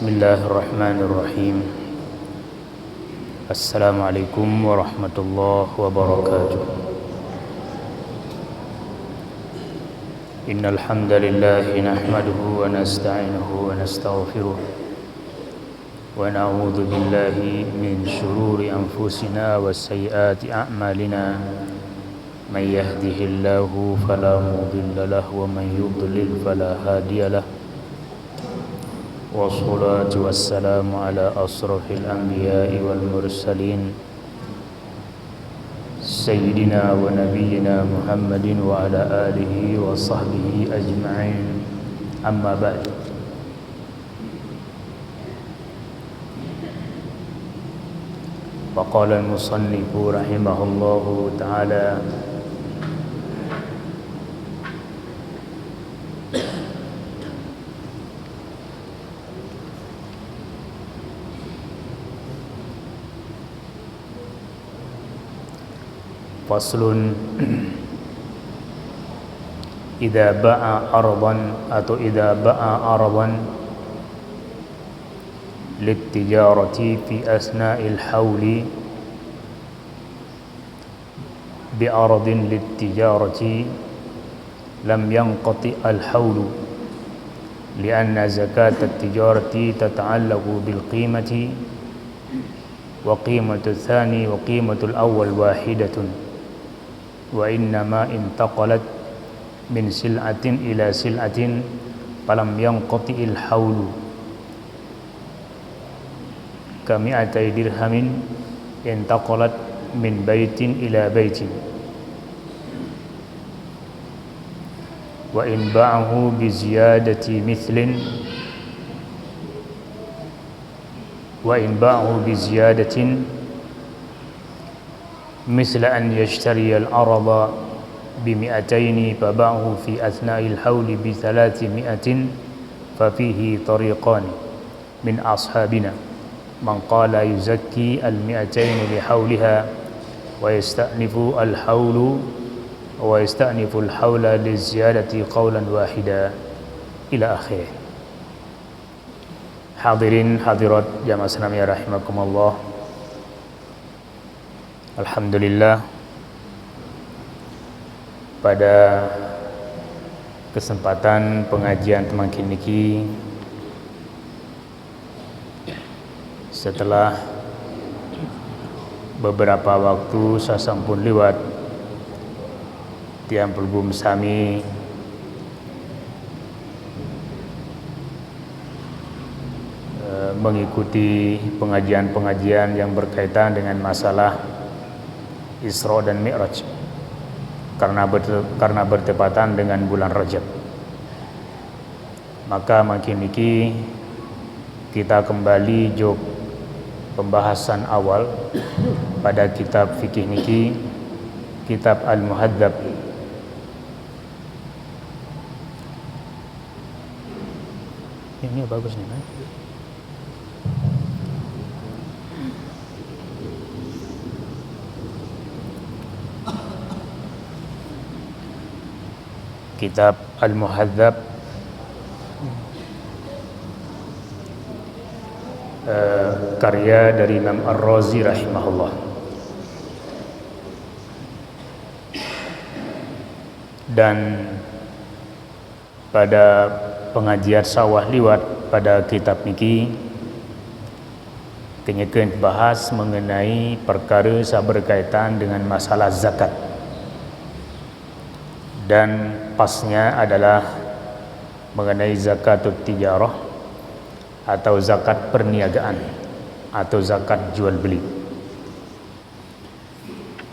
Bismillahirrahmanirrahim. Assalamualaikum warahmatullahi wabarakatuh. Innal hamdalillah nahmaduhu wa nasta'inuhu wa nastaghfiruh wa na'udzu billahi min shururi anfusina wa sayyiati a'malina. May yahdihillahu fala mudilla lahu wa man yudlil fala hadiya lahu. Wassalatu wassalamu ala asrafil anbiya'i wal mursalin Sayyidina wa nabiyyina Muhammadin wa ala alihi wa sahbihi ajma'in. Amma ba'd. Faqala al-musannifu rahimahullahu ta'ala: Faslun, idza ba'a ardan atau idza ba'a ardan litijarati fi asna'il hauli bi ardin litijarati lam yanqati al-haulu lianna zakat at-tijarati tata'allaqu bil qimati wa qimatu tsani wa qimatu al-awwal wahidatun wa innama intaqalat min sil'atin ila sil'atin falam yanqati'il haulu kami'atay dirhamin intaqalat min baitin ila baitin wa in ba'ahu bi ziyadati mithlin wa in ba'ahu bi ziyadatin مثل أن يشتري الأرض ب200 فباعه في أثناء الحول ب300 ففيه طريقان من أصحابنا من قال يزكي 200 لحولها ويستأنف الحول للزيادة قولا واحدا إلى آخره. Hadirin hadirat jamaah Islamiyah rahimakumullah. Alhamdulillah, pada kesempatan pengajian temakin niki, setelah beberapa waktu sasampun liwat tiang pelgum sami mengikuti pengajian-pengajian yang berkaitan dengan masalah Isra dan Mi'raj karena bertepatan dengan bulan Rajab. Maka makin niki kita kembali jog pembahasan awal pada kitab fikih niki, kitab Al-Muhadzab. Ini bagus nih, kan? Kitab Al-Muhadzab karya dari Imam Ar-Razi rahimahullah. Dan pada pengajian sawah liwat pada kitab niki kenyakan bahas mengenai perkara yang berkaitan dengan masalah zakat. Dan pasnya adalah mengenai zakatut tijarah atau zakat perniagaan atau zakat jual beli.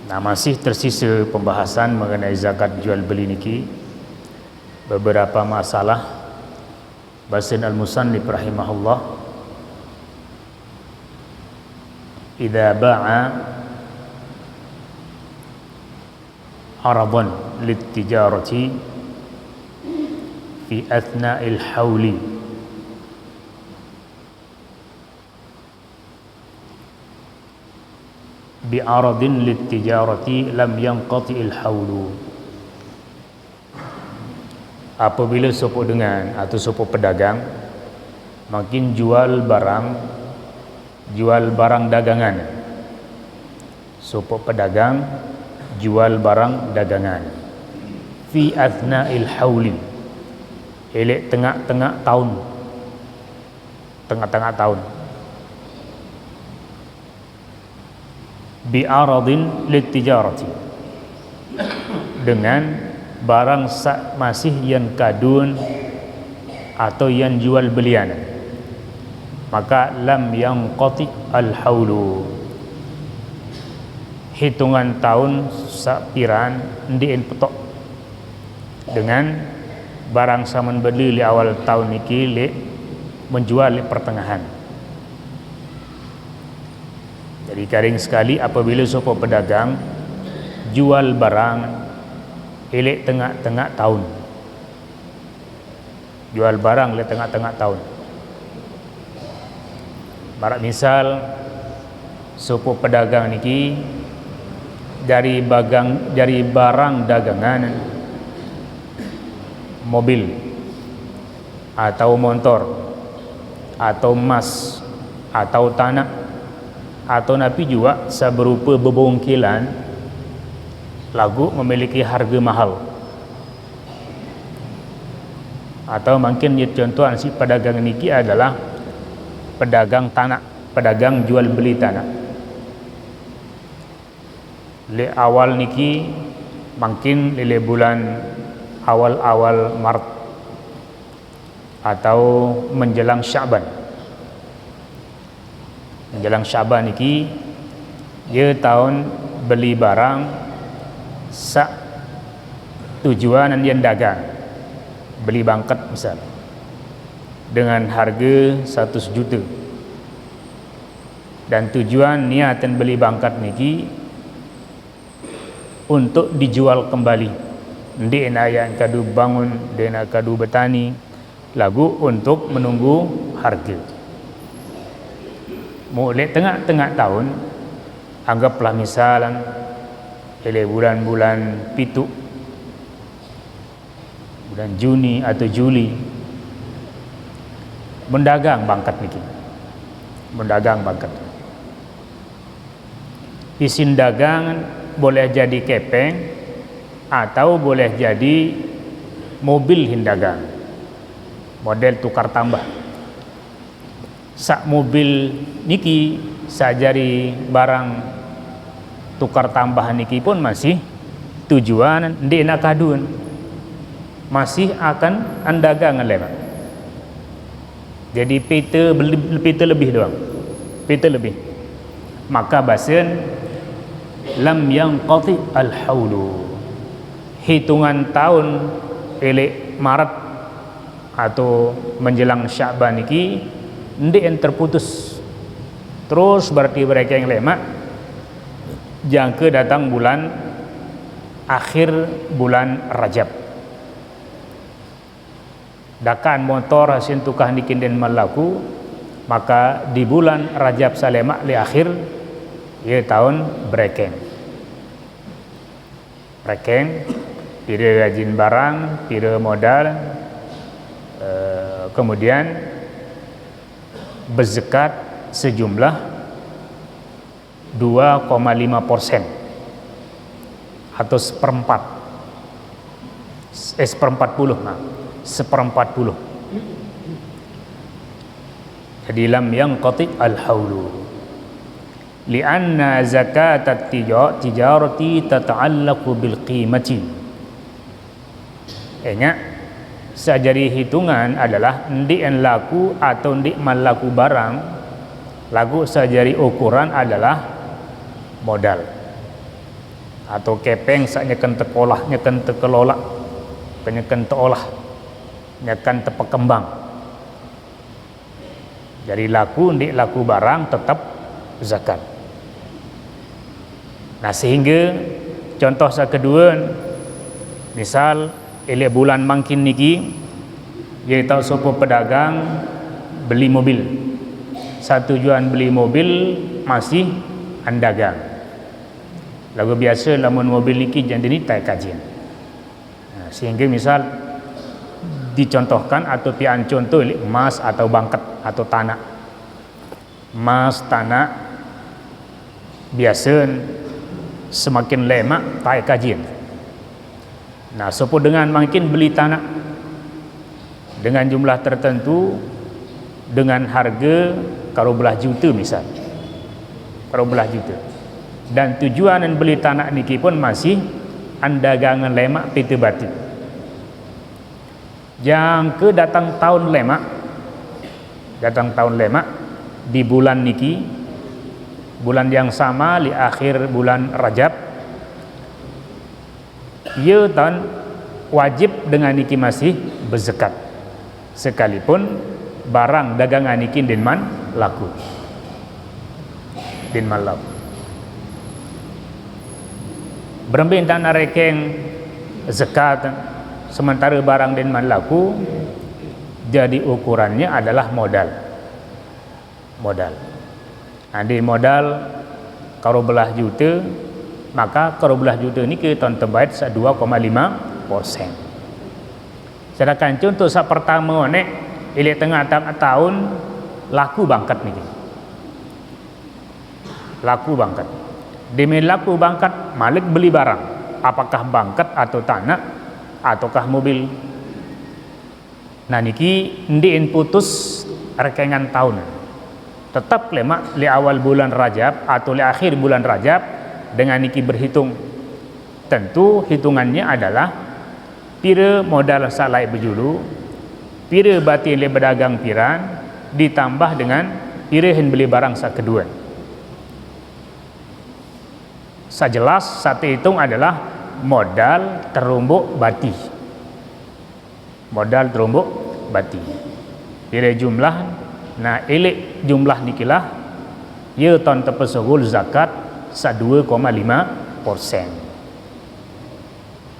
Nah, masih tersisa pembahasan mengenai zakat jual beli niki, beberapa masalah. Basin al-musannif rahimahullah, idza ba'a aradan litijarati fi athna'il hauli bi aradin litijarati lam yanqati'il haulu. Apabila sopo dengan atau sopo pedagang makin jual barang dagangan. Supaya pedagang jual barang dagangan fi athna'il hauli, elek tengah-tengah tahun bi aradin litijarati, dengan barang masih yang kadun atau yang jual belian, maka lam yanqati al haulu, hitungan tahun sapiran ndien petok dengan barang saman beli li awal tahun niki li menjual li pertengahan. Jadi karing sekali apabila sopo pedagang jual barang elek tengah-tengah tahun, jual barang li tengah-tengah tahun, barak misal sopo pedagang niki dari barang dagangan mobil atau motor atau emas atau tanah atau napi juga seberupa bebongkilan lagu memiliki harga mahal, atau mungkin contoh si pedagang niki adalah pedagang tanah, pedagang jual beli tanah. Le awal niki mungkin le bulan awal Maret atau menjelang Syaban. Menjelang Syaban niki dia tahun beli barang sak tujuan dia dagang, beli bangkat misal dengan harga 100 juta, dan tujuan niatan beli bangkat niki untuk dijual kembali. Ndi yang kadu bangun, dena kadu bertani, lagu untuk menunggu harga. Mulai tengah-tengah tahun, anggaplah misalan bulan-bulan pitu, bulan Juni atau Juli, mendagang bangkat niki, mendagang bangkat. Isin dagang boleh jadi kepeng atau boleh jadi mobil hindagang, model tukar tambah. Sak mobil niki sajari barang tukar tambah niki pun masih tujuan ndi nak kadun, masih akan andagang lemak. Jadi pita lebih doang, pita lebih. Maka basen lam yanqati al haulu, hitungan tahun elek Maret atau menjelang Syaban niki ndek yang terputus terus, berarti mereka yang lemak jangka datang bulan akhir bulan Rajab. Dakan motor hasil tukah nikin dan malaku, maka di bulan Rajab salemak li akhir ya tahun breken pira rajin barang, pira modal, kemudian berzakat sejumlah 2,5% atau seperempat puluh. Jadi lam yanqati al-haulu li'anna zakat at-tijarati tata'allaqu bil qimati. Sajari hitungan adalah ndik en laku atau ndik malaku barang, lagu sajari ukuran adalah modal atau kepeng sak nyeken tekolah, nyeken tekelola, nyeken teolah, nyeken tepekembang. Jadi laku ndik laku barang tetap zakat. Nah sehingga contoh sak kedua, misal ele bulan mangkin niki dia tahu sopo pedagang beli mobil, satu tujuan beli mobil masih andagang. Lagu biasa lamun mobil niki jangan ini tak kajian. Nah, sehingga misal dicontohkan atau pian contoh emas atau bangkat atau tanah. Emas tanah biasa semakin lemak tak kajian. Nah, sopo dengan makin beli tanah dengan jumlah tertentu dengan harga kalau belah juta misal. Kalau belah juta. Dan tujuan dan beli tanah niki pun masih dagangan lemak pita batu. Yang ke datang tahun lemak di bulan niki, bulan yang sama di akhir bulan Rajab, ia tahun wajib dengan niki masih berzakat sekalipun barang dagangan niki denman laku. Berembin tanah rekeng zakat sementara barang denman laku, jadi ukurannya adalah modal. Di modal kalau belah juta, maka kalau belah juta ni ke tahun terbaik 2,5%. Sedangkan contoh saat pertama ni ilik tengah tahun laku bangkat ni. Laku bangkat. Demi laku bangkat malik beli barang, apakah bangkat atau tanah ataukah mobil. Nah niki ndiin putus rekengan tahun. Tetap lemak li awal bulan Rajab atau li akhir bulan Rajab dengan niki berhitung. Tentu hitungannya adalah pira modal salai berjulu, pira batin li berdagang piran ditambah dengan pira hen beli barang sak kedua. Sajelas satu hitung adalah modal terumbuk bati. Pira jumlah, nah elik jumlah nikilah ia tahun terpesogul zakat 2,5%.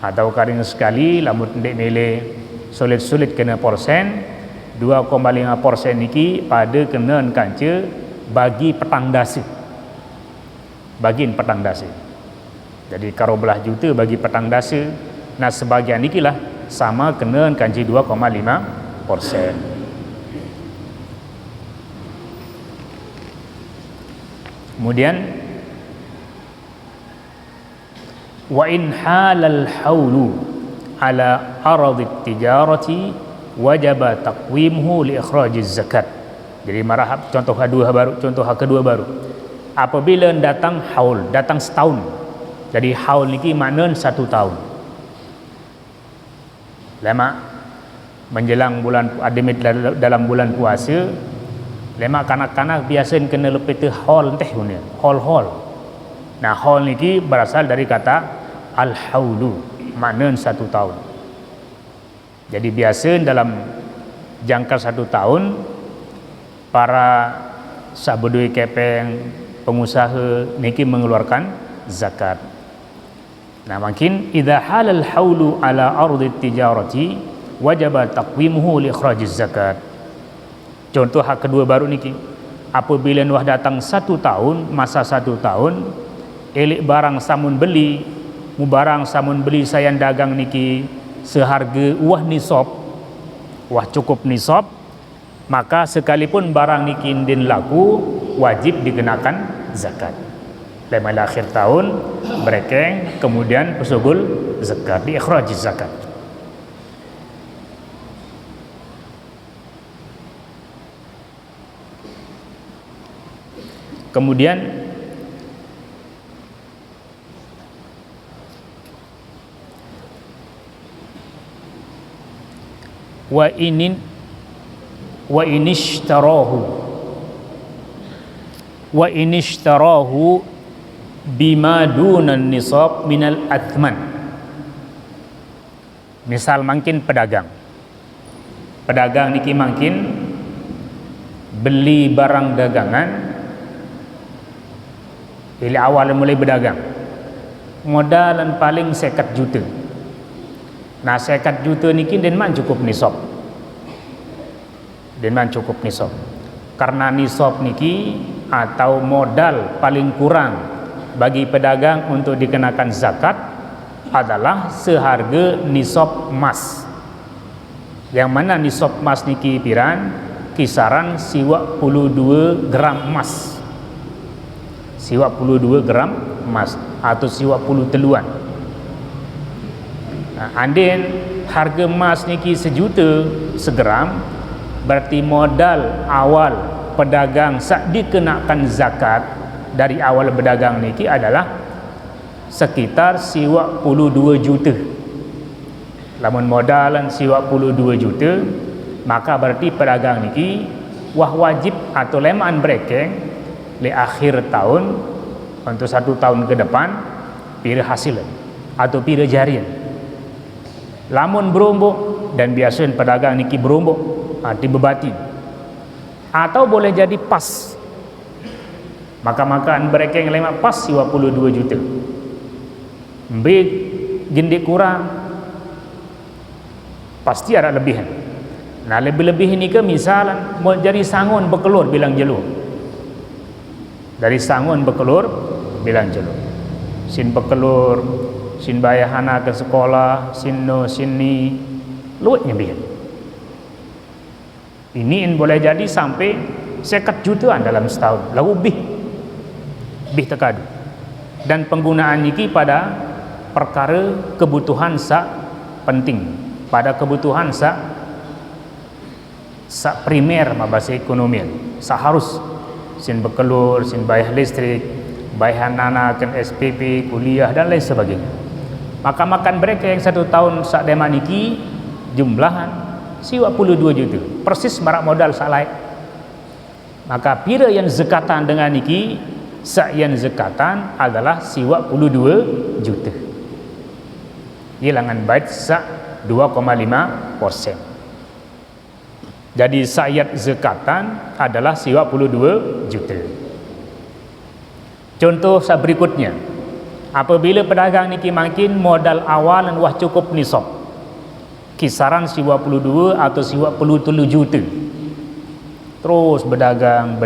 Atau karing sekali lamun ndek mele sulit kena persen, 2,5% niki pada kenaan kanca bagi petang dasi. Jadi kalau belah juta bagi petang dasa, nah sebahagian nikilah sama kena kanji 2,5%. Kemudian wa in halal haulu ala aradit tijarati wajaba taqwimuhu li ikhrajiz zakat. Jadi marahab contoh kedua baru. Apabila datang haul, datang setahun. Jadi haul niki makna 1 tahun. Lama menjelang bulan ademit dalam bulan puasa, lama kanak-kanak biasa kena lepet haul teh punya, haul. Nah, haul niki berasal dari kata al-haulu, makna 1 tahun. Jadi biasa dalam jangka 1 tahun para sabudui kepeng pengusaha niki mengeluarkan zakat. Nah, makin idza halal haulu ala ardi tijarati wajaba taqwimuhu li ikhrajiz zakat. Contoh hak kedua baru niki, apabila wah datang 1 tahun, masa 1 tahun elik barang samun beli, barang samun beli sayan dagang niki seharga wah nisab, wah cukup nisab, maka sekalipun barang niki din laku wajib dikenakan zakat. Lemah akhir tahun berekeng kemudian pesugul zakat, di ikhraj zakat. Kemudian wa inishtarahu bima dunan nisab minal athman. Misal makin pedagang niki makin beli barang dagangan ili awal mulai berdagang modalan paling 50 juta. Nah 50 juta niki denman cukup nisab karena nisab niki atau modal paling kurang bagi pedagang untuk dikenakan zakat adalah seharga nisab emas. Yang mana nisab emas niki piran? Kisaran 52 gram emas. 52 gram emas atau 50 teluan. Andin harga emas niki sejuta segram, berarti modal awal pedagang sak dikenakan zakat dari awal berdagang niki adalah sekitar 52 juta. Lamun modalan 52 juta, maka berarti pedagang niki wah wajib atau lemaan berekeng di akhir tahun untuk 1 tahun ke depan pira hasilan atau pira jarian. Lamun berombok, dan biasanya pedagang niki berombok di bebati atau boleh jadi pas, maka makan berekeng lemak pas 52 juta. Mbik gendik kurang, pasti ada lebihan. Nah, lebih-lebih ini ke misalan mau jadi sangun bekelur bilang jelur. Dari sangun bekelur bilang jelur. Sin bekelur, sin bayar anak ke sekolah, sin ni luatnya bihan. Ini boleh jadi sampai 50 jutaan dalam setahun. Lalu bih tekadu. Dan penggunaan niki pada perkara kebutuhan sak penting, pada kebutuhan sak primer bahasa ekonomi, seharus sin bekelur, sin bayar listrik, bayar anak kan SPP, kuliah dan lain sebagainya. Maka makan mereka yang 1 tahun sak dema niki jumlahan 52 juta, persis marak modal sak lain. Maka pira yang zakatan dengan niki, sak yang zakatan adalah 52 juta. Hilangan bait sak 2,5%. Jadi sayat zakatan adalah 52 juta. Contoh berikutnya, apabila pedagang niki makin modal awal dan wah cukup nisab, kisaran 52 atau 53 juta. Terus berdagang,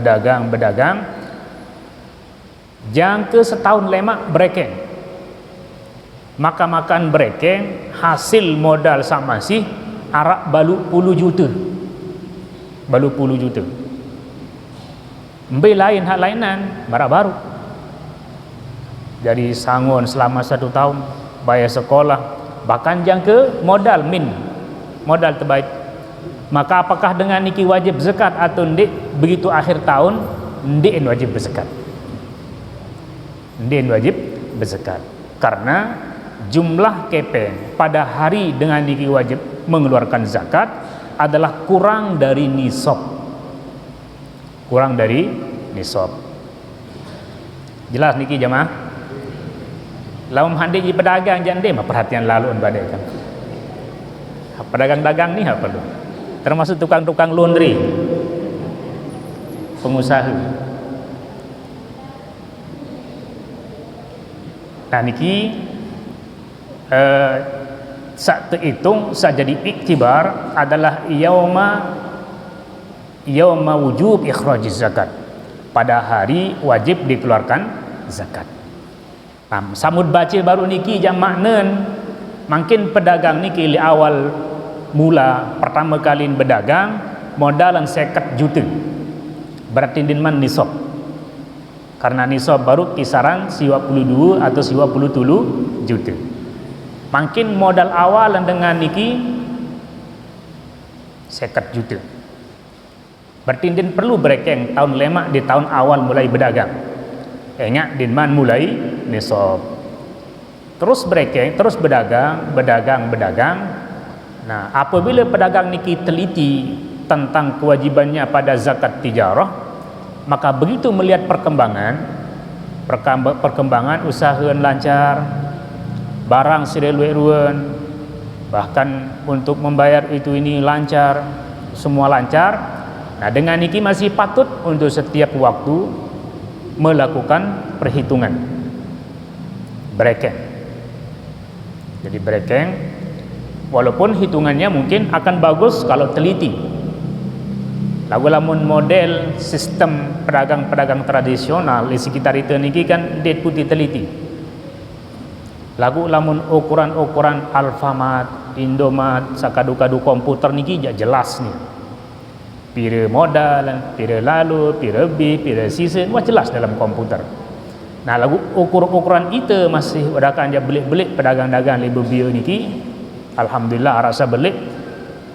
jangka setahun lemak berekeng. Maka makan berekeng, hasil modal sama sih arak balu 10 juta. Balu 10 juta. Mbe lain hak lainan, barang baru. Jadi sangun selama 1 tahun, bayar sekolah, bahkan jangka modal modal terbaik. Maka apakah dengan niki wajib zakat atau ndik? Begitu akhir tahun, ndik wajib berzakat. Ndik wajib berzakat. Karena jumlah kepeng pada hari dengan niki wajib mengeluarkan zakat adalah kurang dari nisab. Kurang dari nisab. Jelas niki jemaah? Laum handi ji pedagang jande mah perhatian laluan badai kan. Pedagang-dagang ni apa lu? Termasuk tukang-tukang laundry, pengusaha. Nah niki sak terhitung sak jadi iktibar adalah yauma wujub ikhraj zakat, pada hari wajib dikeluarkan zakat. Samud baca baru niki jam maknen makin pedagang niki li awal mula pertama kali berdagang modalan 50 juta, berarti dinman nisab. Karena nisab baru kisaran 52 atau 53 juta. Makin modal awal dengan niki 50 juta. Berarti din perlu berekeng tahun lemak di tahun awal mulai berdagang. Ingat dinman mulai nisab. Terus berekeng, terus berdagang. Nah, apabila pedagang niki teliti tentang kewajibannya pada zakat tijarah, maka begitu melihat perkembangan usaha lancar, barang sedeluan, bahkan untuk membayar itu ini lancar, semua lancar. Nah, dengan niki masih patut untuk setiap waktu melakukan perhitungan berekeng. Jadi berekeng, walaupun hitungannya mungkin akan bagus kalau teliti. Lagu lamun model sistem pedagang-pedagang tradisional di sekitar itu niki kan dia putih teliti. Lagu lamun ukuran-ukuran Alfamart, Indomaret sakadu-kadu komputer niki jelas ni. Pira modal, pira lalu, pira bi, pira season, wah jelas dalam komputer. Nah, lagu ukuran itu masih wadakan dia belik-belik pedagang-dagang label bio niki. Alhamdulillah rasa belik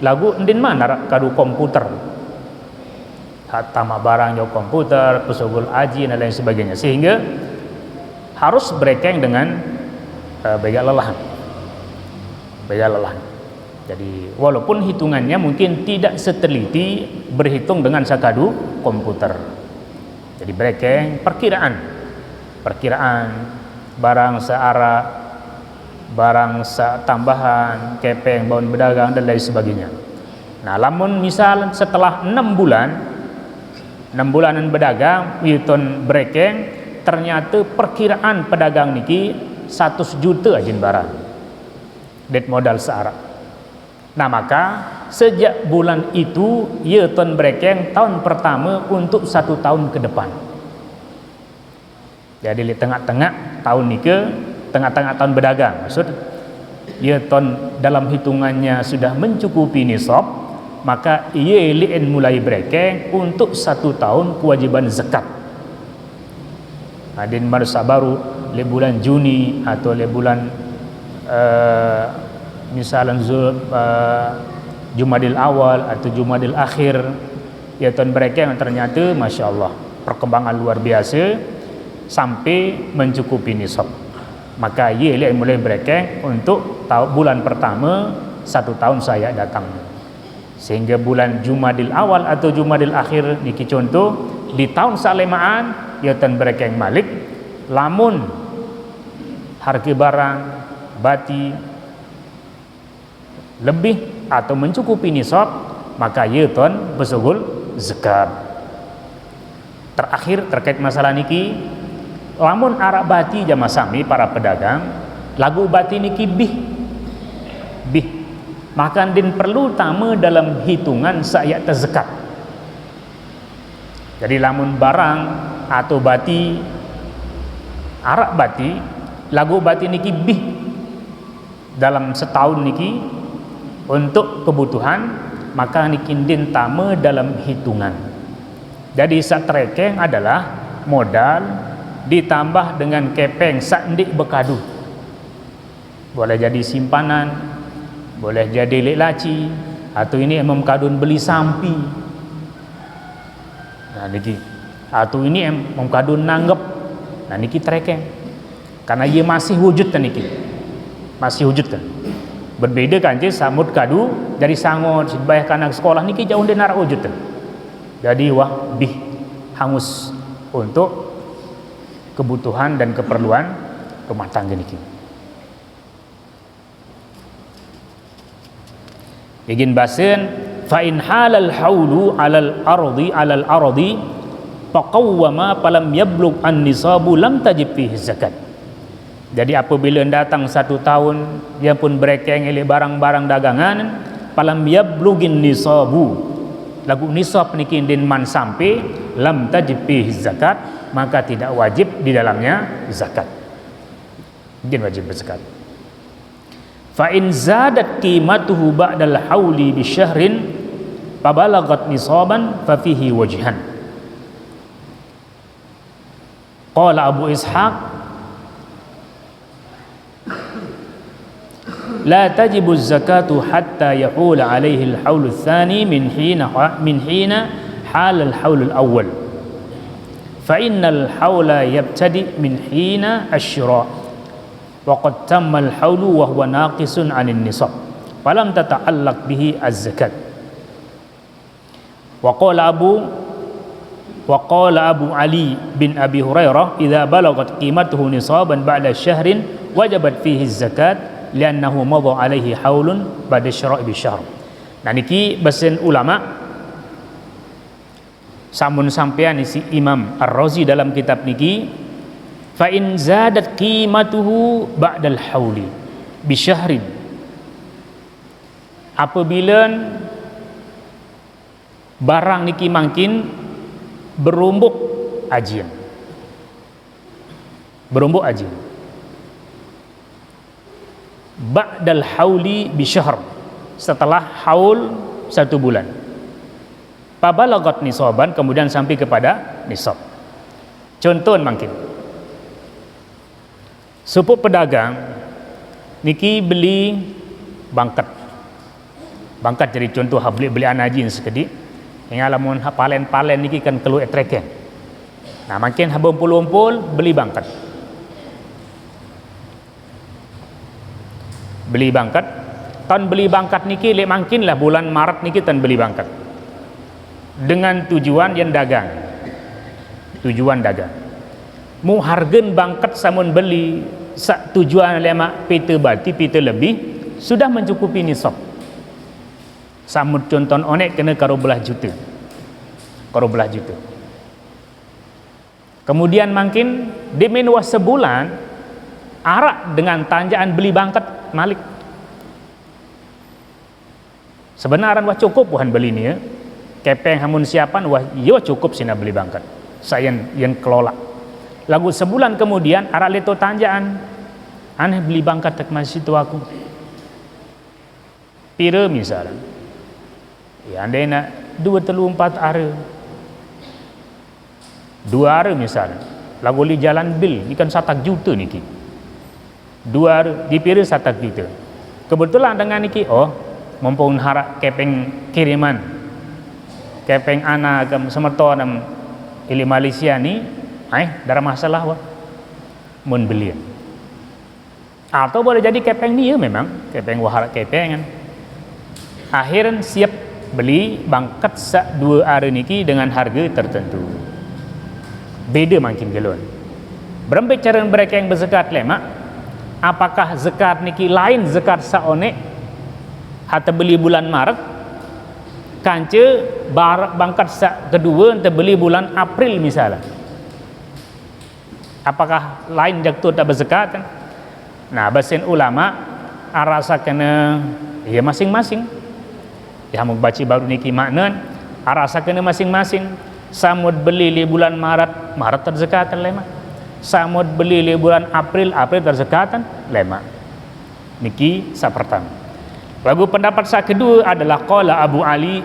lagu ndin mana kadu komputer. Tamak barang jauh komputer, pesogol aji dan lain sebagainya. Sehingga harus berekeng dengan bega lelahan. Jadi walaupun hitungannya mungkin tidak seteliti berhitung dengan sakadu komputer. Jadi berekeng perkiraan barang searah, barang tambahan, kepeng, bawon berdagang dan lain sebagainya. Nah, lamun misal setelah 6 bulanan berdagang, witon berekeng, ternyata perkiraan pedagang niki 100 juta ajin barang. Det modal searah. Nah, maka sejak bulan itu ia ton berekeng tahun pertama untuk 1 tahun ke depan. Jadi di tengah-tengah tahun ni ke tengah-tengah tahun berdagang, maksud ia ton dalam hitungannya sudah mencukupi nisab, maka ia liin mulai berekeng untuk 1 tahun kewajiban zakat. Adin marsa baru le bulan Juni atau le bulan misalnya Jumadil awal atau Jumadil akhir, ya tahun mereka yang ternyata Masya Allah perkembangan luar biasa sampai mencukupi nisab, maka ia mulai mereka untuk bulan pertama 1 tahun saya datang, sehingga bulan Jumadil awal atau Jumadil akhir niki contoh di tahun salemaan ya tahun mereka yang malik lamun harga barang bati lebih atau mencukupi nisab, maka ia ton bersugul zakat. Terakhir terkait masalah niki, lamun arak bati jamaah sami para pedagang lagu bati niki bih maka din perlu tama dalam hitungan saya zakat. Jadi lamun barang atau bati arak bati lagu bati niki bih dalam setahun niki untuk kebutuhan, maka nikindin tama dalam hitungan. Jadi satrekeng adalah modal ditambah dengan kepeng sandik bekadu. Boleh jadi simpanan, boleh jadi lek laci, atau ini emang kadun beli sampi. Nah niki, atau ini emang kadun nanggep. Nah niki trekeng. Karena ia masih wujud kan niki, masih wujud kan. Berbeda kan je samut kadu dari sangot bayar anak sekolah niki jauh dia narak wujud kan. Jadi wah bih hangus untuk kebutuhan dan keperluan rumah tangga niki. Begin bahasan fa in halal haulu alal ardi faqawwama falam yablugh an-nisabu lam tajib fihi zakat. Jadi apabila datang 1 tahun dia pun berekeng oleh barang-barang dagangan falam yablughin nisabu lagu nisab niki din man sampai lam tajib fihi zakat, maka tidak wajib di dalamnya zakat. Din wajib berzakat. Fa in zadat qimatuhu ba'dal hauli bi syahrin fa balagat nisaban fa fihi wajhan. Qala Abu Ishaq la tajibu az-zakatu hatta yahul alaihi al-haul ats-tsani min hina hal al-haul al-awwal fa innal haula yabtadi min hina ash-shira' wa qad tamma al-haulu wa huwa naqisun 'anil nisab falam tata'allaq bihi az-zakat. Wa qala Abu Ali bin Abi Hurairah idza balagat qimatuhu nisaban ba'da syahrin wajabat fihi az-zakat li'annahu madha alaihi haulun ba'da syara' bi syahr. Nah niki bahasan ulama samun sampean isi Imam Ar-Razi dalam kitab niki fa in zadat qimatuhu ba'dal hauli bi syahrin, apabila barang niki mangkin berumbuk ajian ba'dal hauli bi syahr, setelah haul 1 bulan. Pabalagat nisaban, kemudian sampai kepada nisab. Contoh mungkin supuk pedagang niki beli bangkat jadi contoh beli anajin sekedik yang alamun palen niki kan kelu etreken. Nah makin habang umpul beli bangkat tan beli bangkat niki lek makin lah bulan Maret niki tan beli bangkat dengan tujuan dagang mu hargen bangkat samun beli sak tujuan lemak pita bati pita lebih sudah mencukupi nisab. Samud contoh onek kena karo belah juta. Kemudian makin di menua sebulan arak dengan tanjaan beli bangkat malik. Sebenarnya wah cukup buhan beli ni ya. Kepeng hamun siapan wah yo cukup sina beli bangkat. Saya yang kelola. Lagu sebulan kemudian arak leto tanjaan aneh beli bangkat tak masih tu aku. Pira misalnya. Ya anda nak 2, 3, 4 hari 2 hari misalnya lagu li jalan bil ni kan 1 juta niki 2 hari dipira 1 juta kebetulan dengan niki mumpung harap kepeng kiriman kepeng anak ke semerto nam ili Malaysia ni darah masalah wah mun belian atau boleh jadi kepeng ni ya memang kepeng wah harap kepengan akhiran siap beli bangkat sak 2 hari niki dengan harga tertentu. Beda makin gelon. Berapa cara mereka yang berzakat lemak? Apakah zakat niki lain zakat saonek hata beli bulan Maret? Kanca bangkat sak kedua ente beli bulan April misalnya. Apakah lain jaktu tak berzakat kan? Nah, bahasan ulama arasa kena ya masing-masing. Ya mau baca baru niki makna arasa kena masing-masing. Samud beli li bulan Maret terzakatan lema. Samud beli li bulan April terzakatan lema. Niki sa pertama. Lagu pendapat sa kedua adalah qala Abu Ali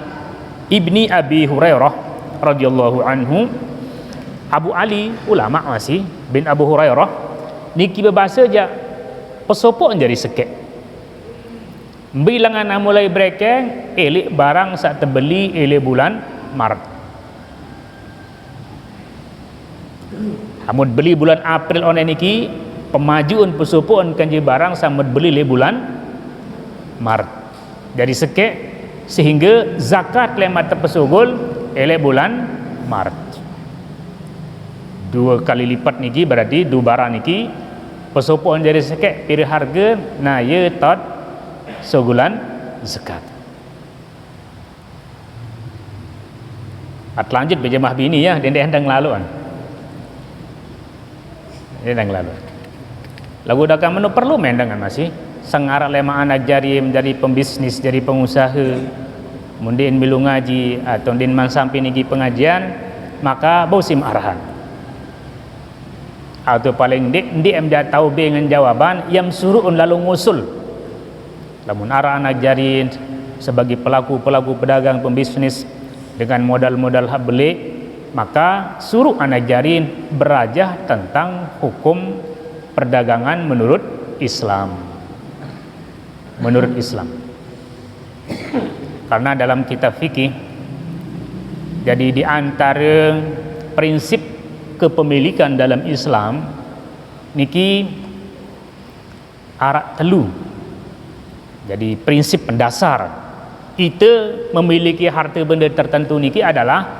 ibni Abi Hurairah radhiyallahu anhu. Abu Ali ulama masih bin Abu Hurairah niki berbahasa je pesopok jadi sekek. Bilangan mulai berekeng elik barang saat terbeli elik bulan Maret. Hamud beli bulan April on niki pemajuan pesupuan kanji barang samud beli le bulan Maret. Jadi sekek sehingga zakat lemat terpesugul elik bulan Maret. 2 kali lipat niki berarti 2 barang niki pesupuan jadi sekek pilih harga na ye tot sebulan zakat. At lanjut berjamah bini ya, dia hendang lalu kan. Dia hendang lalu. Lagu dah kan menu perlu mendangan masih sengarak lema anak jarim dari pembisnis dari pengusaha mundin milu ngaji atau din man sampai niki pengajian maka bosim arahan. Atau paling dia tahu dengan jawaban yang suruhun lalu ngusul. Lamun arah anak jarin sebagai pelaku pedagang pembisnis dengan modal-modal hak beli maka suruh anak jarin berajah tentang hukum perdagangan menurut Islam. Karena dalam kitab fikih jadi di antara prinsip kepemilikan dalam Islam niki arak telu. Jadi prinsip pendasar kita memiliki harta benda tertentu niki adalah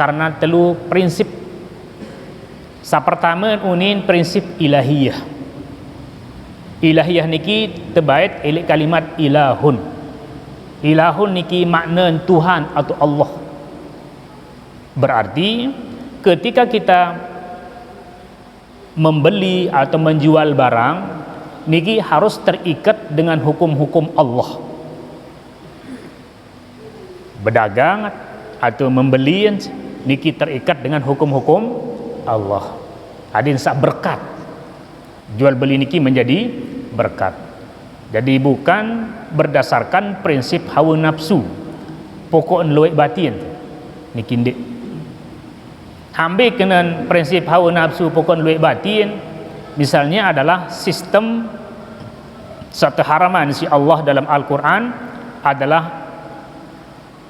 karena telu prinsip. Sa pertama unin prinsip ilahiyah. Ilahiyah niki terbaik elik kalimat ilahun. Ilahun niki makna Tuhan atau Allah. Berarti ketika kita membeli atau menjual barang niki harus terikat dengan hukum-hukum Allah. Berdagang atau membeli niki terikat dengan hukum-hukum Allah. Adin sak berkat. Jual beli niki menjadi berkat. Jadi bukan berdasarkan prinsip hawa nafsu pokok luwek batin niki ndik. Ambil kena prinsip hawa nafsu pokok luwek batin, misalnya adalah sistem satu haraman si Allah dalam Al-Quran adalah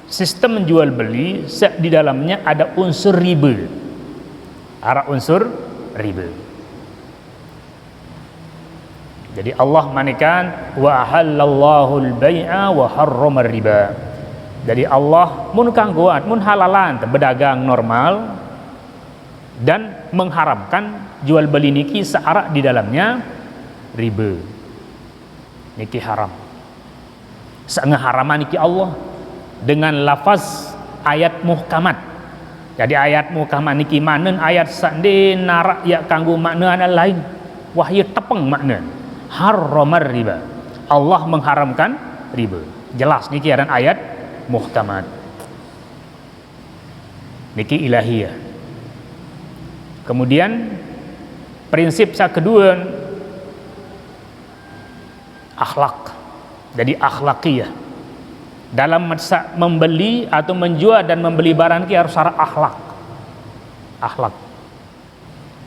sistem menjual beli di dalamnya ada unsur riba, ada unsur riba. Jadi Allah manikan wa halallahu al-bai'a wa harrama riba. Jadi Allah mun kangguan mun halalan berdagang normal dan mengharamkan jual beli niki searak di dalamnya riba. Niki haram. Sangaharaman niki Allah dengan lafaz ayat muhkamat. Jadi ayat muhkamat niki manen ayat sande narak ya kanggo makna lain. Wahyu tepeng makna. Harramar riba. Allah mengharamkan riba. Jelas niki ada ayat muhkamat. Niki ilahiyah. Kemudian prinsip yang kedua akhlak. Jadi akhlakiyah. Dalam membeli atau menjual dan membeli barang ini harus secara akhlak. Akhlak.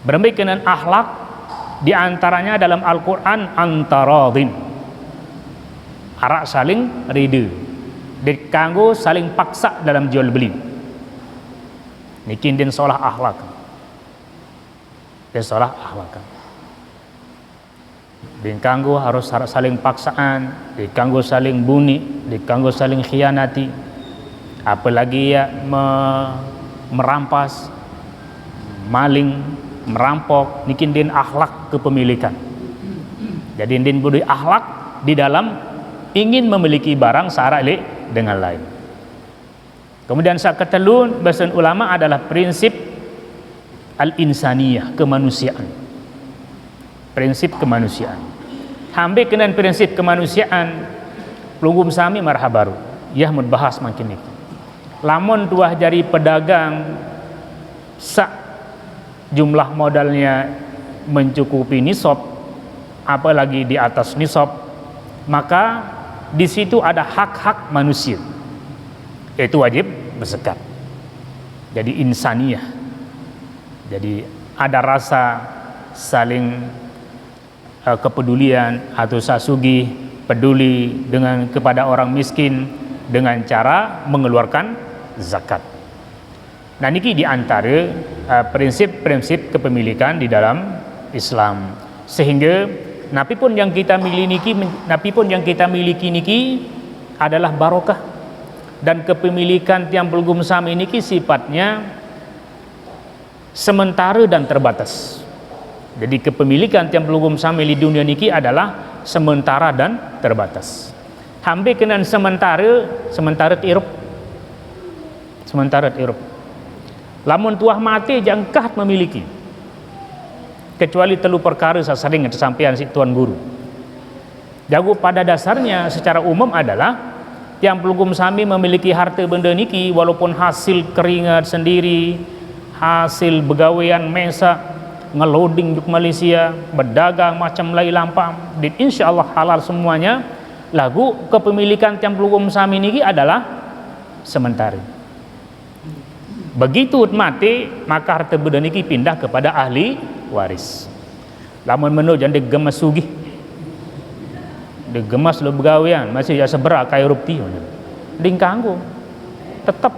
Berbaik dengan akhlak di antaranya dalam Al-Quran antaradin. Arak saling ridha. Dikanggo saling paksa dalam jual beli. Niki din solah akhlak. Dan solah akhlak. Dikanggo harus saling paksaan, dikanggo saling bunyi, dikanggo saling khianati. Apalagi ya merampas, maling, merampok, niki din akhlak kepemilikan. Jadi din budi akhlak di dalam ingin memiliki barang secara dengan lain. Kemudian saat ketelun bahasa ulama adalah prinsip al-insaniyah, kemanusiaan. Prinsip kemanusiaan. Hampir dengan prinsip kemanusiaan pelunggum sami marhabaru. Ya mun bahas makin ini. Lamun tuah jari pedagang sak jumlah modalnya mencukupi nisab, apalagi di atas nisab, maka di situ ada hak-hak manusia, yaitu wajib berzakat. Jadi insaniyah. Jadi ada rasa saling kepedulian atau sasugi peduli dengan kepada orang miskin dengan cara mengeluarkan zakat. Nah niki diantara prinsip-prinsip kepemilikan di dalam Islam, sehingga napi pun yang kita miliki niki adalah barokah, dan kepemilikan tiang pelgum sami niki sifatnya sementara dan terbatas. Jadi kepemilikan tiang pelgum sami di dunia niki adalah sementara dan terbatas. Hampir kenan sementara tirup. Lamun tuah mati jangkat memiliki, kecuali telu perkara sasaring kesampaian si tuan guru. Jago pada dasarnya secara umum adalah tiang pelgum sami memiliki harta benda niki walaupun hasil keringat sendiri, hasil begawean mesa, ngeloading di Malaysia, berdagang macam lain lampam, dan insyaallah halal semuanya. Lagu kepemilikan tiang pelgum sami niki adalah sementara. Begitu mati maka harta benda niki pindah kepada ahli waris. Lamun menu jangan digemas sugih, digemas lo begawean masih ya seberak kayak rupti dingkanggu tetap,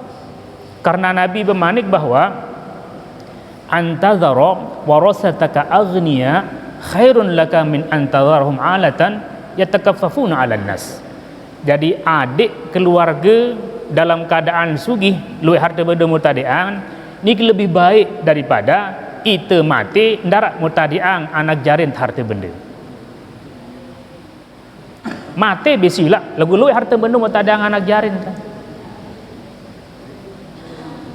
karena Nabi bermanik bahwa antadzara warasataka aghniya khairun laka min antadzarhum alatan yatakaffafuna 'alan nas. Jadi adik keluarga dalam keadaan sugih luwih harta benda mutadian niki lebih baik daripada ite mati ndarak mutadian anak jarin harta benda. Mati bisila lagu luwih harta benda mutadian anak jarin kan.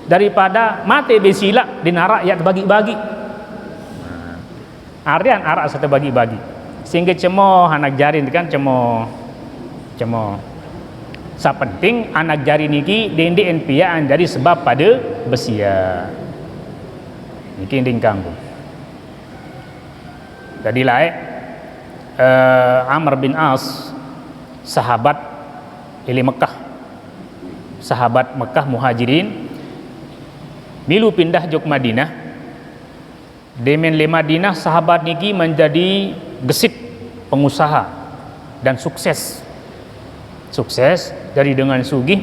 Daripada mati bisila dinarak ya bagi-bagi. Arian arak satu bagi-bagi. Sehingga cemoh anak jarin kan cemoh. Sapenting anak jari niki dendi enpiaan jadi sebab pada besia. Niki ding kanggo. Jadi lae Amr bin As, sahabat ili Mekah, sahabat Mekah Muhajirin, milu pindah jog Madinah. Demen le Madinah sahabat niki menjadi gesit pengusaha dan sukses dari dengan sugih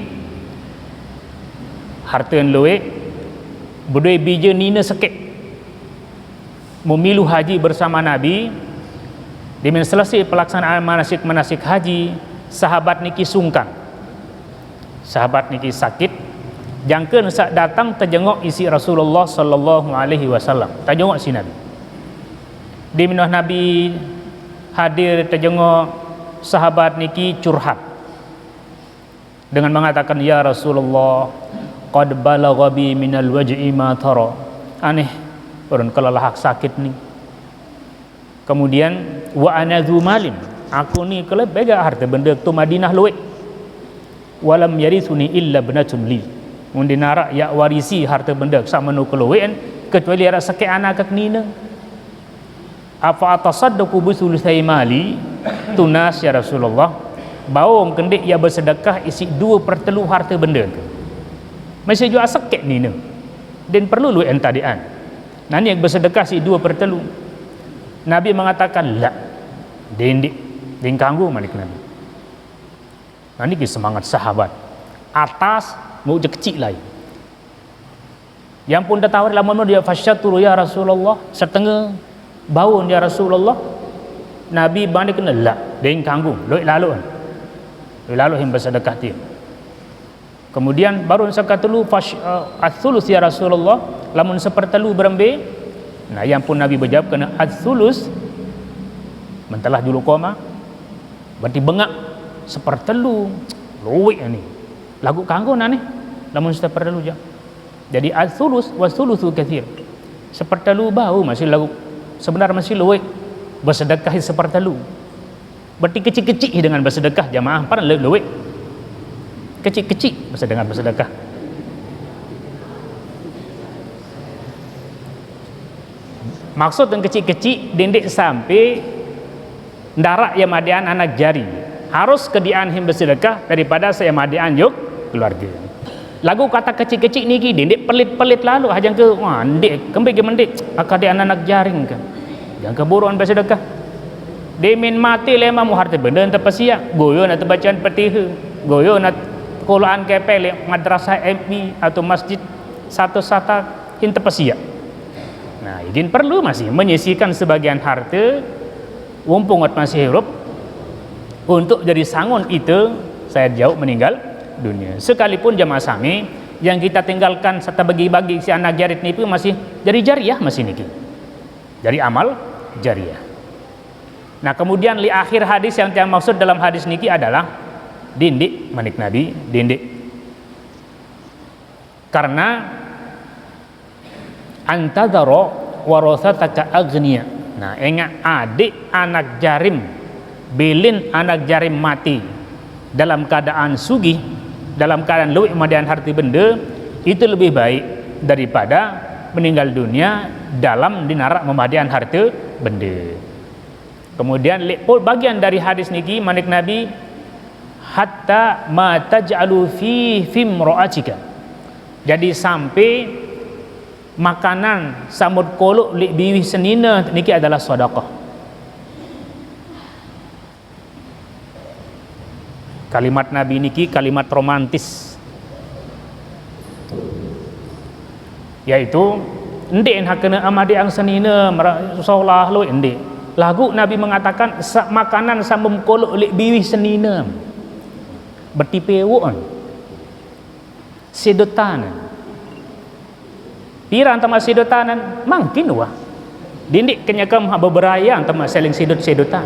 harteun loe bedoi bija nina sekek memilu haji bersama Nabi. Demen selesai pelaksanaan manasik haji, sahabat niki sungkan, sahabat niki sakit, jangkeun sak datang terjengok isi Rasulullah sallallahu alaihi wasallam, terjengok si Nabi. Di minah Nabi hadir terjengok, sahabat niki curhat dengan mengatakan, ya Rasulullah, qad balagha bi minal waj'i ma tara. Aneh urun kelelahak sakit ni. Kemudian wa ana dzu malin, aku ni kelebega harta benda tu Madinah luwe. Walam yarithuni illa ibnatun li. Mun dinara ya warisi harta benda sama nu keluwen kecuali ara sakit anak kak nina. Apa atasaddaqu bi sulusai mali tunas ya Rasulullah. Baung kendik ya bersedekah isi 2/3 harta benda tu. Masih jual sakit nina. Dan perlu lu entadian. Nani yang bersedekah si 2/3. Nabi mengatakan la. Den kanggu malik Nabi. Nani ki semangat sahabat. Atas mau je kecil lain. Yang pun dah tawar lama dia fasyaturu ya Rasulullah, setengah baun ya Rasulullah. Nabi bani kena la, den kanggu, loi lalu yang bersedekah dia. Kemudian baru sakatulu as-sulus ya Rasulullah, lamun sepertelu berembe. Nah, yang pun Nabi berjawab kena as-sulus mentelah dulu koma. Berarti bengak sepertelu. Luwek ni. Lagu kanggo ni. Lamun sepertelu je. Jadi as-sulus was-sulusu katsir. Sepertelu bau masih lagu. Sebenar masih luwek. Bersedekah sepertelu. Berarti kecil-kecil dengan bersedekah jamaah pan luwek. Kecil-kecil dengan bersedekah. Maksud yang kecil-kecil dendek sampai ndarak yang madian anak jari. Harus kedian him bersedekah daripada saya madian yuk keluarga. Lagu kata kecil-kecil niki dendek pelit-pelit lalu hajang ke wah ndek kembali ke mendek akadian anak jaring kan. Yang keburuan bersedekah. Demin mati lema mu harta benda ente pesia. Goyo nak bacaan Fatihah. Goyo nak Quran kepel madrasah MI atau masjid satu hinte pesia. Nah, izin perlu masih menyisihkan sebagian harta wumpungat masih hidup untuk jadi sangon itu saya jauh meninggal dunia. Sekalipun jamaah sami yang kita tinggalkan serta bagi-bagi si anak jarit ni pun masih jadi jariah masih niki. Dari amal jariah. Nah, kemudian li akhir hadis yang maksud dalam hadis niki adalah dindik manik Nabi, dindik. Karena antadaro warasataka agniya. Nah, ingat adik anak jarim, bilin anak jarim mati dalam keadaan sugih, dalam keadaan luwih madian harta benda, itu lebih baik daripada meninggal dunia dalam dinarak memadian harta benda. Kemudian bagian dari hadis niki manik Nabi hatta ma taj'alu fi fimra'atika. Jadi sampai makanan samud kolok lik biwih senina niki adalah sedekah. Kalimat Nabi niki kalimat romantis, yaitu ndek hakena amadi ang senina seolah lo ndek. Lagu Nabi mengatakan makanan samum kolok lik biwih senina bertipewon sedotan. Pira antama sedotanan mungkin wah dindik kenyakam beberaya antama saling sedot-sedotan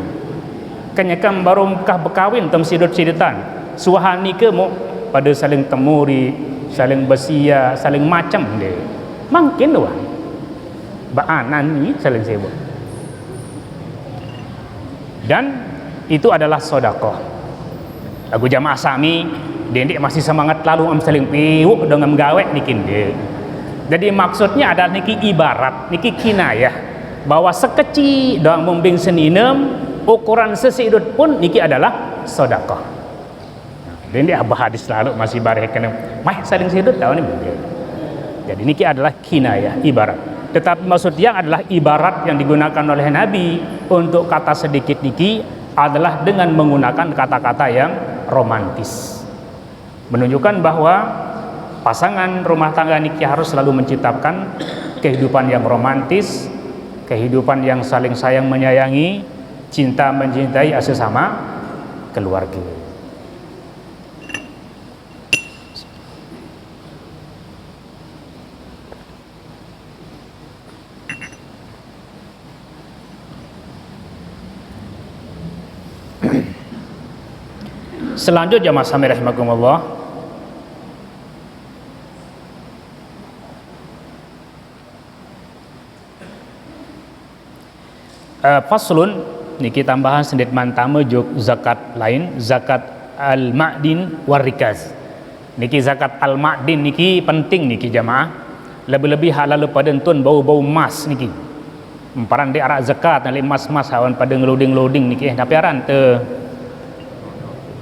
kenyakam baru kah berkawin antama sedot-sedotan suahani ke mau pada saling temuri saling besia saling macam dia mungkin wah baanan ni saling sebut dan itu adalah sedekah. Lagu jamaah sami dindik masih semangat lalu saling piwuk dengan gawek nikin dia. Jadi maksudnya adalah niki ibarat, niki kinayah bahwa sekecil doang membing seninem ukuran sesidut pun niki adalah sedekah. Dan dia abah hadis lalu masih bareh kena mah saling sidut tahu ni. Jadi niki adalah kinayah, ibarat. Tetapi maksud yang adalah ibarat yang digunakan oleh Nabi untuk kata sedikit niki adalah dengan menggunakan kata-kata yang romantis, menunjukkan bahwa pasangan rumah tangga niki harus selalu menciptakan kehidupan yang romantis, kehidupan yang saling sayang menyayangi, cinta mencintai sesama keluarga. Selanjutnya Mas Hamid rahimakumullah, faslun niki tambahan sedikit mantama juk zakat lain, zakat al-ma'din warikaz. Niki zakat al-ma'din niki penting niki jamaah, lebih-lebih halal pada entun bau-bau emas niki. Paran di arak zakat nali emas-emas hawan pada ngeloding-loding niki tapi aran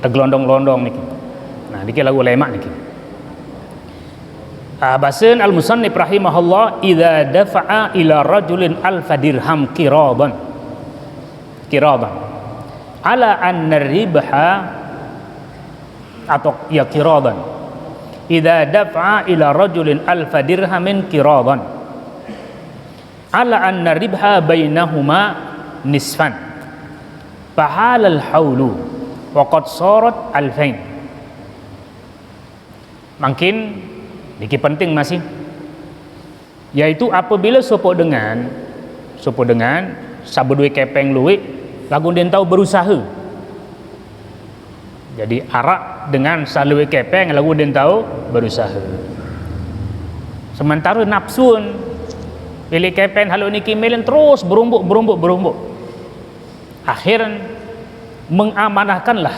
gelondong-londong niki. Nah niki lagu lemak niki. Bahasan al-musannif rahimahullah, idza dafa'a ila rajulin alfa dirham qiradan ala anna ribha atau ya qiradan, idza dafa'a ila rajulin alfa dirhamin qiradan ala anna ribha bainahuma nisfan fahalal haulu waqad sarat alfain. Makin niki penting masih, yaitu apabila sopo dengan sabedui kepeng luwih lagu den tahu berusaha. Jadi arak dengan salui kepeng lagu den tahu berusaha. Sementara nafsun pilih kepeng halu niki melen terus berumbuk. Akhiran mengamanahkanlah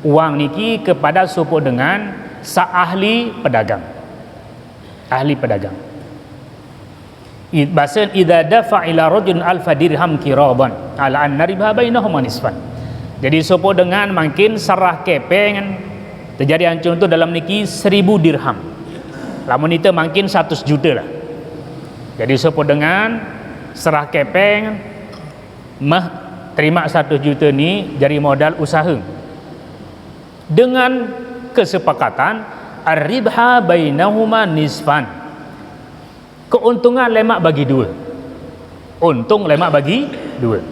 uang niki kepada sopo dengan ahli pedagang. Bahasan idza dafa ila rajul alfa dirham qiradan ala anna riba bainahuma nisfan. Jadi sopo dengan makin sarah kepeng terjadi ancun tu dalam niki 1000 dirham. Lamun itu makin 100 juta lah. Jadi sopo dengan serah kepeng mah terima 1 juta ni jadi modal usaha. Dengan kesepakatan ar-ribha bainahuma nisfan. Keuntungan lemak bagi dua. Untung lemak bagi dua.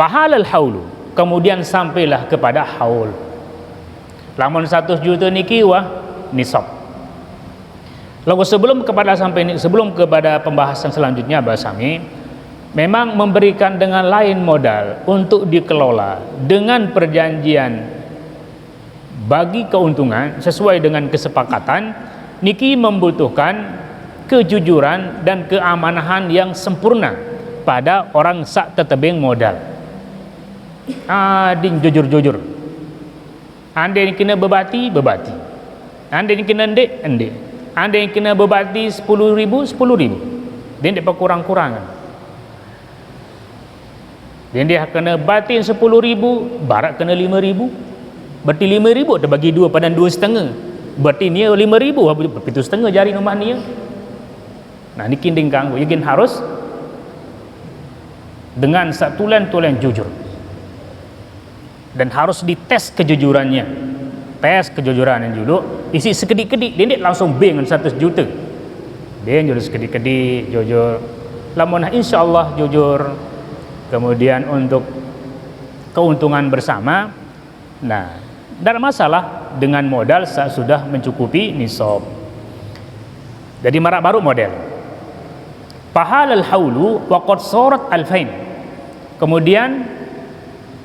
Pahalal haulu, kemudian sampailah kepada haul. Lamun 100 juta niki wah nisab. Lalu sebelum kepada pembahasan selanjutnya bahasami, memang memberikan dengan lain modal untuk dikelola dengan perjanjian bagi keuntungan sesuai dengan kesepakatan niki membutuhkan kejujuran dan keamanahan yang sempurna pada orang sak tetebeng modal. Ding jujur. Ande ni kena bebati. Ande ni kena endek. Ande ni kena bebati 10,000. Dia tak kurang-kurangan. Dia kena batin 10,000, barat kena 5,000. Berarti 5,000 terbagi 2 pada 2,5. Berarti ni 5,000 itu setengah jari rumah ni. Nah ni kinding kanggo yakin harus dengan tulen jujur. Dan harus dites kejujurannya. Tes kejujuran yang dulu isi sekedik-kedik dia langsung beng dengan 100 juta. Dia jujur sekedik-kedik jujur. Lamun insyaallah jujur. Kemudian untuk keuntungan bersama, nah tidak ada masalah dengan modal sudah mencukupi nisab. Jadi marak baru model. Pahalal haulu wa qad sarat alfain. Kemudian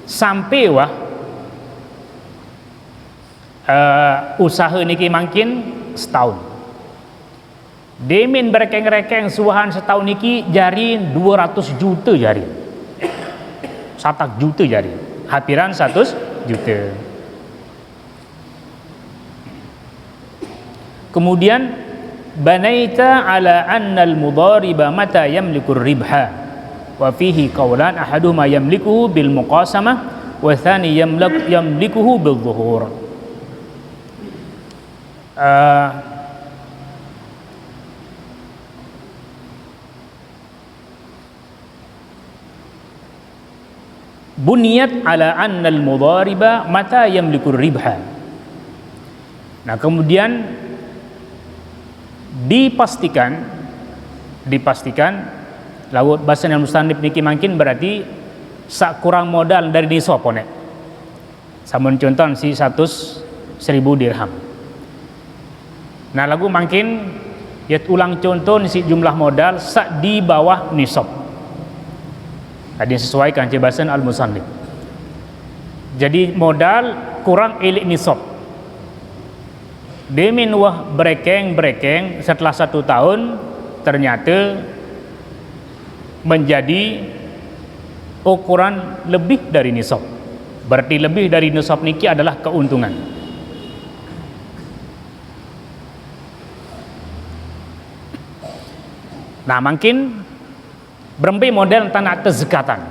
sampai wah usaha niki makin setahun. Demin berekeng-rekeng suahan setahun niki jari 200 juta jari. 1 juta jari. Hapiran 100 juta. Kemudian banaita ala anna al-mudhariba mata yamliku ribha wa fihi qaulan ahaduhuma yamlikuhu bil muqasamah wa tsani yamlikuhu bil zuhur. Buniyat ala anna al-mudhariba mata yamliku ribha. Nah, kemudian dipastikan laut bahasa yang mustannif niki makin berarti sak kurang modal dari nisab nek. Samun contoh si 100.000 dirham. Nah, lagu makin ya ulang contoh si jumlah modal sak di bawah nisab. Ada yang sesuaikan cebasan al-musannif. Jadi modal kurang ilik nisab. Demin wah berekeng setelah 1 tahun ternyata menjadi ukuran lebih dari nisab. Berarti lebih dari nisab niki adalah keuntungan. Nah, makin berempi model tanah tezekatan.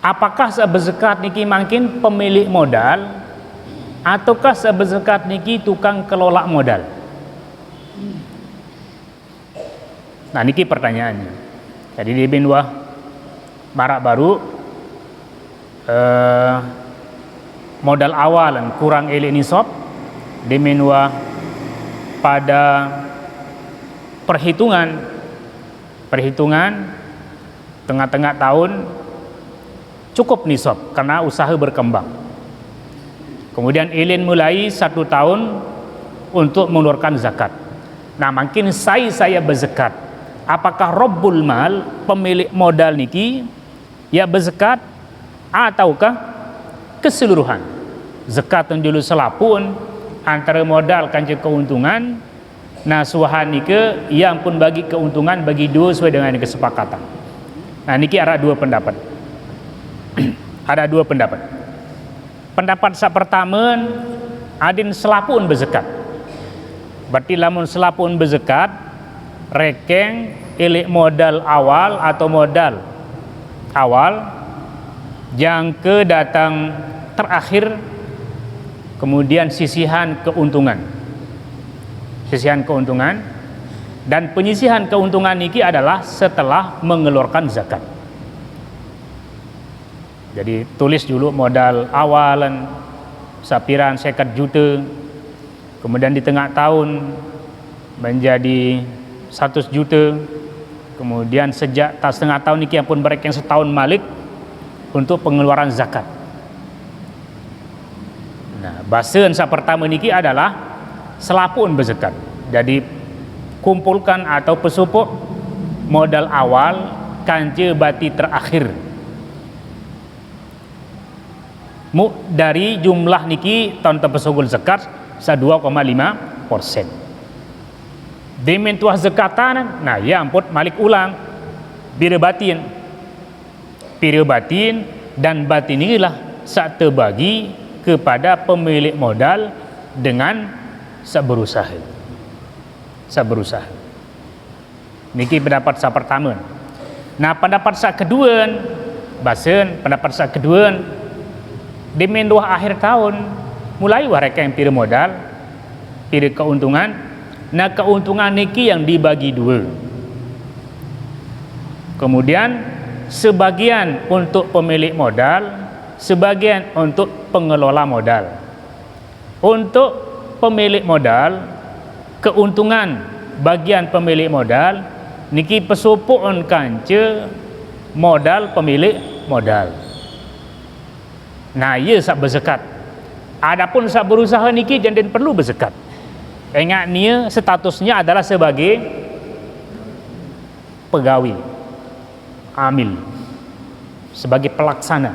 Apakah sebezekat niki makin pemilik modal ataukah sebezekat niki tukang kelola modal? Nah, niki pertanyaannya. Jadi di binwah barak baru modal awalan kurang ilik nisab di binwah pada perhitungan tengah-tengah tahun cukup nisab karena usaha berkembang. Kemudian ilin mulai 1 tahun untuk mengeluarkan zakat. Nah, makin saya berzakat. Apakah Rabbul Mal, pemilik modal niki ya berzakat ataukah keseluruhan? Zakat dulu selapun antara modal kanca keuntungan. Nah, suahan nike yang pun bagi keuntungan bagi dua sesuai dengan kesepakatan. Nah, niki ada 2 pendapat. Ada 2 pendapat. Pendapat sak pertama adin selapun berzakat. Berarti lamun selapun berzakat rekeng ilik modal awal atau modal awal yang ke datang terakhir kemudian sisihan keuntungan dan penyisihan keuntungan niki adalah setelah mengeluarkan zakat. Jadi tulis dulu modal awalan sapiran 50 juta, kemudian di tengah tahun menjadi 100 juta, kemudian sejak setengah tahun niki pun mereka yang setahun malik untuk pengeluaran zakat. Nah, bahasan sak pertama niki adalah selapun berzakat. Jadi kumpulkan atau pesupuk modal awal kanca bati terakhir dari jumlah niki tahun terpesugul zakat 2,5%. Demen tuah zakatan, nah ya ampun malik ulang pira batin dan batin inilah sak terbagi kepada pemilik modal dengan sak berusaha. Niki pendapat sak pertama. Nah, pendapat sak kedua di menduah akhir tahun mulai wareka yang pira modal, pira keuntungan. Nah, keuntungan niki yang dibagi 2. Kemudian sebagian untuk pemilik modal, sebagian untuk pengelola modal. Untuk pemilik modal, keuntungan bagian pemilik modal niki pesupukun kanca modal pemilik modal. Nah, ia sak berzakat. Adapun sak berusaha niki jangan perlu berzakat. Ingat nia statusnya adalah sebagai pegawai, amil, sebagai pelaksana.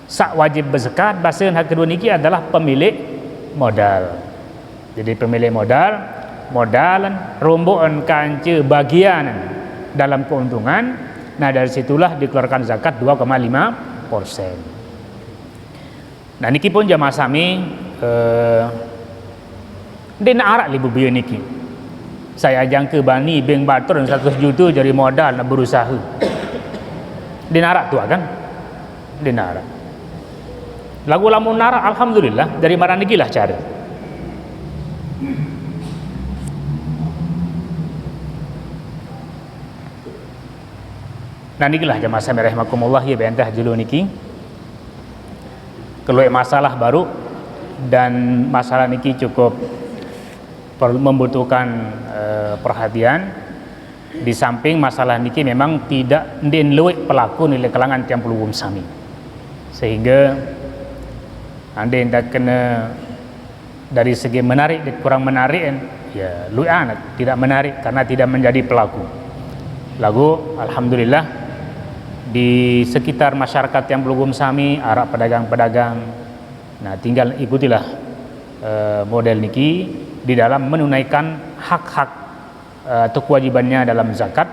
Sak wajib berzakat bahasan hak kedua niki adalah pemilik modal. Jadi pemilik modalan rombokan kanca bagian dalam keuntungan. Nah, dari situlah dikeluarkan zakat 2,5%. Nah, niki pun jamaah sami Dia nak arak libu biaya niki. Saya jangka bani bank batur 100 juta jadi modal nak berusaha. Dia nak arak tu kan? Dia nak arak. Lagu lamun narak alhamdulillah dari mana niki lah cara. Nah nikilah jemaah sekalian rahimakumullah ya bentah julu niki. Keluar masalah baru dan masalah niki cukup membutuhkan perhatian. Di samping masalah niki memang tidak ndin luwek pelaku nilai kalangan tiang pelugum sami, sehingga anda hendak kena dari segi menarik dan kurang menarik ya lu'an tidak menarik karena tidak menjadi pelaku. Lagu alhamdulillah di sekitar masyarakat yang pelugum sami, arak pedagang-pedagang, nah tinggal ikutilah model niki di dalam menunaikan hak-hak atau kewajibannya dalam zakat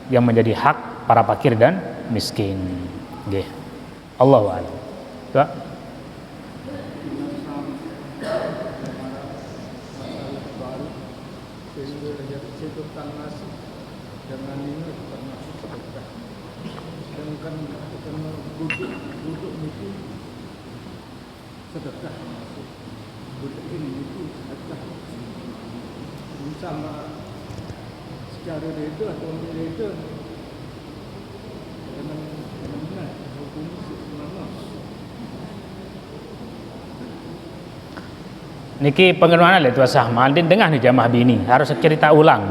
yang menjadi hak para fakir dan miskin. Nggih. Allahu a'lam. Sedekah budek ini itu sedekah sama secara reda atau reda dengan hukum semama. Niki pengenalan oleh Tuan Sahmal din dengar ni jamaah bini harus cerita ulang.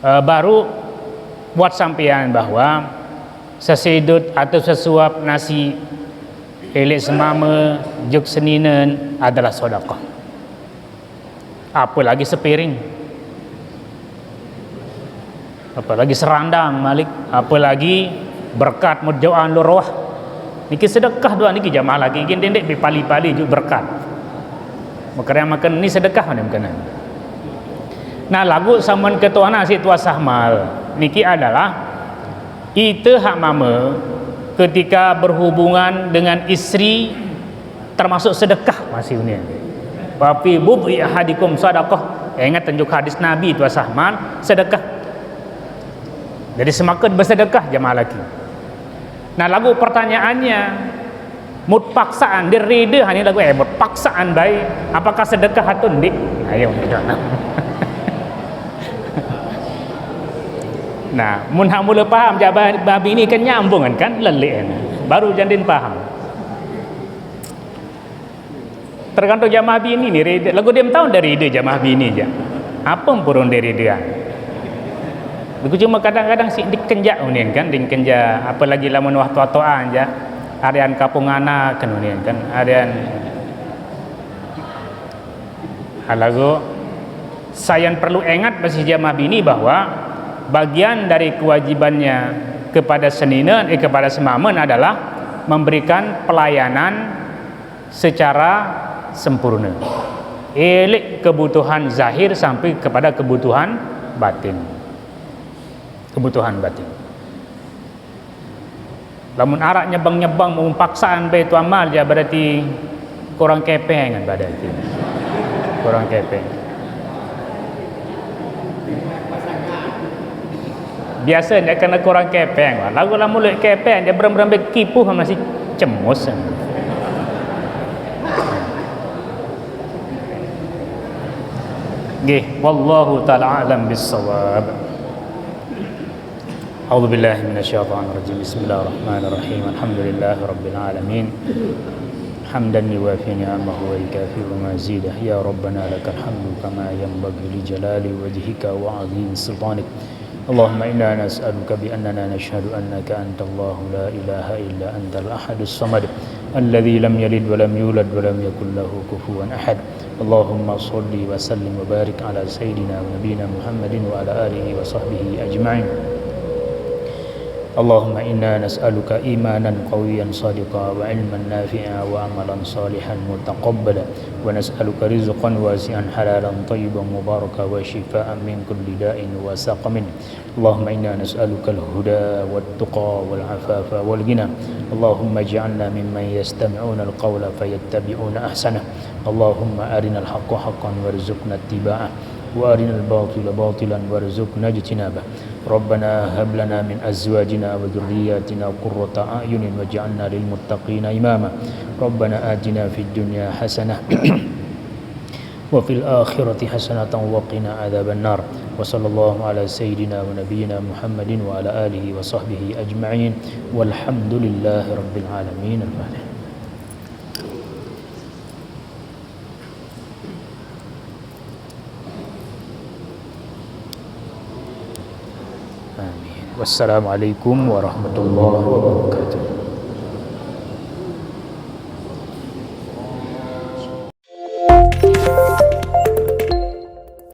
Baru buat sampean bahwa sesedut atau sesuap nasi elek semama juk seninen adalah sedekah. Apalagi sepiring, apalagi serandang malik, apalagi berkat mudjaan lurwah. Niki sedekah dua niki jamaah lagi gin dendek pali-pali juk berkat. Makanya makan ni sedekah mana makanan. Nah lagu saman ketuana si Tua Sahmal niki adalah itu hak mama ketika berhubungan dengan istri termasuk sedekah masih ini. Tapi budhi ahadikum sadaqah. Ingat tunjuk hadis Nabi Tua Sahmal sedekah. Jadi semakin bersedekah jemaah lagi. Nah lagu pertanyaannya mut paksaan dia reda hani lagu mut paksaan baik apakah sedekah atau ndik? Ayo nah, mun hak mula faham jawaban babi ni kan nyambung kan lelik baru jandin faham. Tergantung jamaah bini ni reda. Lagu dia tahu dari ide jamaah bini je. Apa purun dari dia. Lagu cuma kadang-kadang si dikenjak unian kan, dikenjak apalagi lamun waktu-waktuan je. Harian kapung anak kan unian kan, harian lagu saya perlu ingat bagi jamaah bini bahwa bagian dari kewajibannya kepada senina kepada semamen adalah memberikan pelayanan secara sempurna. Elek kebutuhan zahir sampai kepada kebutuhan batin. Kebutuhan batin. Lamun arak nyebang-nyebang mempaksaan baitu amal je berarti kurang kepeng kan berarti. Kurang kepeng. Biasa dia kena kurang kepeng. Lagu lah mulut kepeng dia beram-beram kipuh masih cemus. Nggih, wallahu taala alam bissawab. A'udzu billahi minasyaitonir rajim. Bismillahirrahmanirrahim. Alhamdulillahirabbil alamin. Hamdan yuwafi ni'amahu wa yukafi'u mazidah. Ya rabbana lakal hamdu kama yanbaghi li jalali wajhika wa 'azimi sultanik. Allahumma inna nas'aluka bi annana nashhadu annaka antallahu la ilaha illa antal ahadus samad alladzi lam yalid wa lam yulad wa lam yakul lahu kufuwan ahad. Allahumma shalli wa sallim wa barik ala sayyidina wa nabiyina Muhammadin wa ala alihi wa sahbihi ajma'in. اللهم إنا نسألك إيمانا قويا صادقا وعلما نافعا وعملا صالحا متقبلا ونسألك رزقا واسعا حلالا طيبا مباركا وشفاء من كل داء وسقم اللهم إنا نسألك الهدى والتقى والعفاف والغنى اللهم اجعلنا ممن يستمعون القول فيتبعون أحسنه اللهم أرنا الحق حقا وارزقنا اتباعه وأرنا الباطل باطلا وارزقنا اجتنابه ربنا هب لنا من أزواجنا وذرياتنا قرة أعين واجعلنا للمتقين إماما ربنا آتنا في الدنيا حسنة وفي الآخرة حسنة وقنا عذاب النار وصلى الله على سيدنا ونبينا محمد وعلى آله وصحبه أجمعين والحمد لله رب العالمين الفاتحة Wassalamualaikum warahmatullahi wabarakatuh.